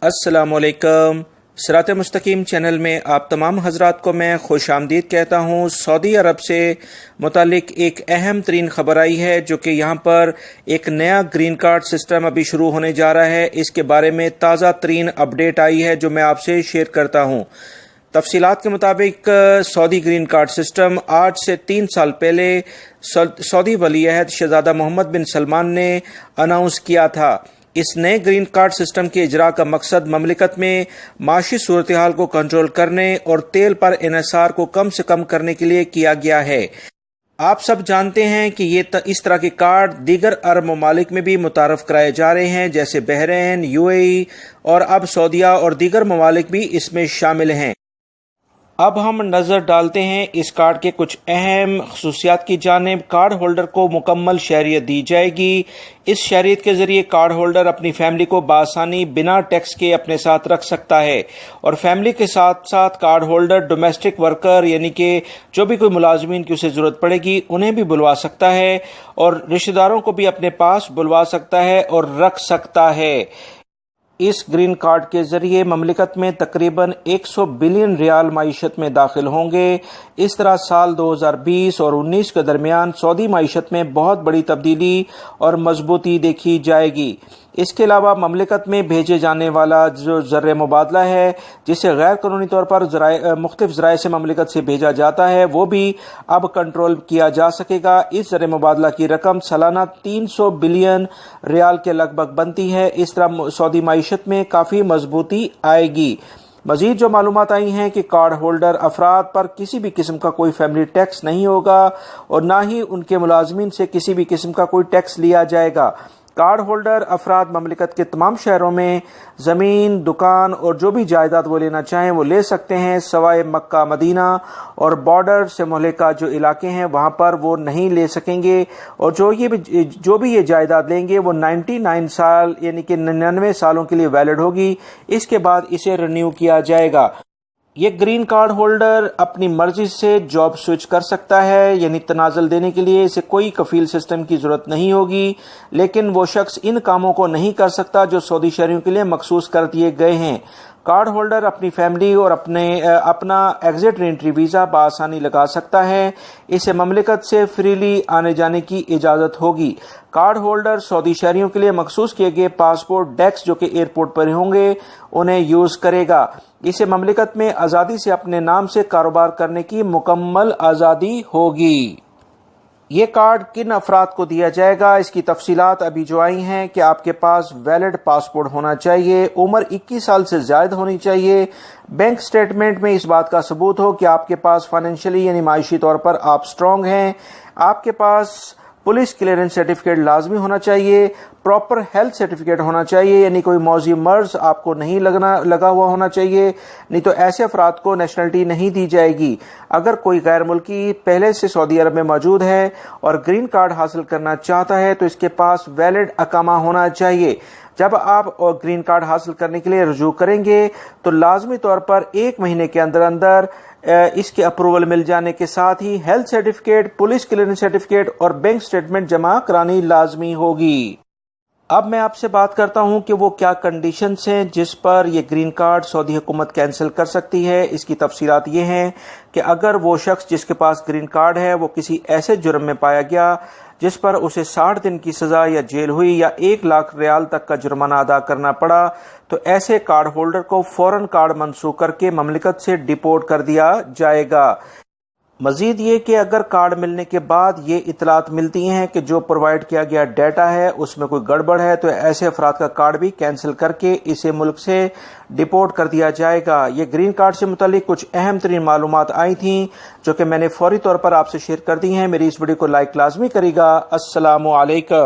السلام علیکم۔ صراط مستقیم چینل میں آپ تمام حضرات کو میں خوش آمدید کہتا ہوں۔ سعودی عرب سے متعلق ایک اہم ترین خبر آئی ہے جو کہ یہاں پر ایک نیا گرین کارڈ سسٹم ابھی شروع ہونے جا رہا ہے۔ اس کے بارے میں تازہ ترین اپڈیٹ آئی ہے جو میں آپ سے شیئر کرتا ہوں۔ تفصیلات کے مطابق سعودی گرین کارڈ سسٹم آج سے 3 سال پہلے سعودی ولی عہد شہزادہ محمد بن سلمان نے اناؤنس کیا تھا۔ اس نئے گرین کارڈ سسٹم کے اجرا کا مقصد مملکت میں معاشی صورتحال کو کنٹرول کرنے اور تیل پر انحصار کو کم سے کم کرنے کے لیے کیا گیا ہے۔ آپ سب جانتے ہیں کہ اس طرح کے کارڈ دیگر عرب ممالک میں بھی متعارف کرائے جا رہے ہیں، جیسے بحرین، UAE اور اب سعودیہ اور دیگر ممالک بھی اس میں شامل ہیں۔ اب ہم نظر ڈالتے ہیں اس کارڈ کے کچھ اہم خصوصیات کی جانب۔ کارڈ ہولڈر کو مکمل شہریت دی جائے گی۔ اس شہریت کے ذریعے کارڈ ہولڈر اپنی فیملی کو بآسانی بنا ٹیکس کے اپنے ساتھ رکھ سکتا ہے، اور فیملی کے ساتھ ساتھ کارڈ ہولڈر ڈومیسٹک ورکر یعنی کہ جو بھی کوئی ملازمین کی اسے ضرورت پڑے گی انہیں بھی بلوا سکتا ہے، اور رشتہ داروں کو بھی اپنے پاس بلوا سکتا ہے اور رکھ سکتا ہے۔ اس گرین کارڈ کے ذریعے مملکت میں تقریباً 100 بلین ریال معیشت میں داخل ہوں گے۔ اس طرح سال 2020 اور 19 کے درمیان سعودی معیشت میں بہت بڑی تبدیلی اور مضبوطی دیکھی جائے گی۔ اس کے علاوہ مملکت میں بھیجے جانے والا جو زر مبادلہ ہے، جسے غیر قانونی طور پر مختلف ذرائع سے مملکت سے بھیجا جاتا ہے، وہ بھی اب کنٹرول کیا جا سکے گا۔ اس زر مبادلہ کی رقم سالانہ 300 بلین ریال کے لگ بھگ بنتی ہے۔ اس طرح سعودی معیشت میں کافی مضبوطی آئے گی۔ مزید جو معلومات آئی ہیں کہ کارڈ ہولڈر افراد پر کسی بھی قسم کا کوئی فیملی ٹیکس نہیں ہوگا، اور نہ ہی ان کے ملازمین سے کسی بھی قسم کا کوئی ٹیکس لیا جائے گا۔ کارڈ ہولڈر افراد مملکت کے تمام شہروں میں زمین، دکان اور جو بھی جائیداد وہ لینا چاہیں وہ لے سکتے ہیں، سوائے مکہ مدینہ اور بارڈر سے ملحقہ جو علاقے ہیں وہاں پر وہ نہیں لے سکیں گے، اور جو بھی یہ جائیداد لیں گے وہ 99 سال یعنی کہ 99 سالوں کے لیے ویلڈ ہوگی۔ اس کے بعد اسے رینیو کیا جائے گا۔ یہ گرین کارڈ ہولڈر اپنی مرضی سے جاب سوئچ کر سکتا ہے، یعنی تنازل دینے کے لیے اسے کوئی کفیل سسٹم کی ضرورت نہیں ہوگی، لیکن وہ شخص ان کاموں کو نہیں کر سکتا جو سعودی شہریوں کے لیے مخصوص کر دیے گئے ہیں۔ کارڈ ہولڈر اپنی فیملی اور اپنا ایگزٹ ری انٹری ویزا بآسانی لگا سکتا ہے۔ اسے مملکت سے فریلی آنے جانے کی اجازت ہوگی۔ کارڈ ہولڈر سعودی شہریوں کے لیے مخصوص کیے گئے پاسپورٹ ڈیسک جو کہ ایئرپورٹ پر ہوں گے انہیں یوز کرے گا۔ اسے مملکت میں آزادی سے اپنے نام سے کاروبار کرنے کی مکمل آزادی ہوگی۔ یہ کارڈ کن افراد کو دیا جائے گا، اس کی تفصیلات ابھی جو آئی ہیں کہ آپ کے پاس ویلڈ پاسپورٹ ہونا چاہیے، عمر 21 سال سے زائد ہونی چاہیے، بینک سٹیٹمنٹ میں اس بات کا ثبوت ہو کہ آپ کے پاس فائنینشلی یعنی معاشی طور پر آپ سٹرونگ ہیں، آپ کے پاس پولیس کلیئرنس سرٹیفکیٹ لازمی ہونا چاہیے، پراپر ہیلتھ سرٹیفکیٹ ہونا چاہیے، یعنی کوئی موذی مرض آپ کو نہیں لگا ہوا ہونا چاہیے، نہیں تو ایسے افراد کو نیشنلٹی نہیں دی جائے گی۔ اگر کوئی غیر ملکی پہلے سے سعودی عرب میں موجود ہے اور گرین کارڈ حاصل کرنا چاہتا ہے تو اس کے پاس ویلڈ اقامہ ہونا چاہیے۔ جب آپ گرین کارڈ حاصل کرنے کے لیے رجوع کریں گے تو لازمی طور پر 1 مہینے کے اندر اس کے اپروول مل جانے کے ساتھ ہی health certificate, police clearance certificate اور بینک سٹیٹمنٹ جمع کرانی لازمی ہوگی۔ اب میں آپ سے بات کرتا ہوں کہ وہ کیا کنڈیشنز ہیں جس پر یہ گرین کارڈ سعودی حکومت کینسل کر سکتی ہے۔ اس کی تفصیلات یہ ہیں کہ اگر وہ شخص جس کے پاس گرین کارڈ ہے وہ کسی ایسے جرم میں پایا گیا جس پر اسے 60 دن کی سزا یا جیل ہوئی یا 1 لاکھ ریال تک کا جرمانہ ادا کرنا پڑا، تو ایسے کارڈ ہولڈر کو فوراً کارڈ منسوخ کر کے مملکت سے ڈیپورٹ کر دیا جائے گا۔ مزید یہ کہ اگر کارڈ ملنے کے بعد یہ اطلاعات ملتی ہیں کہ جو پرووائڈ کیا گیا ڈیٹا ہے اس میں کوئی گڑبڑ ہے تو ایسے افراد کا کارڈ بھی کینسل کر کے اسے ملک سے ڈیپورٹ کر دیا جائے گا۔ یہ گرین کارڈ سے متعلق کچھ اہم ترین معلومات آئی تھیں جو کہ میں نے فوری طور پر آپ سے شیئر کر دی ہیں۔ میری اس ویڈیو کو لائک لازمی کرے گا۔ السلام علیکم۔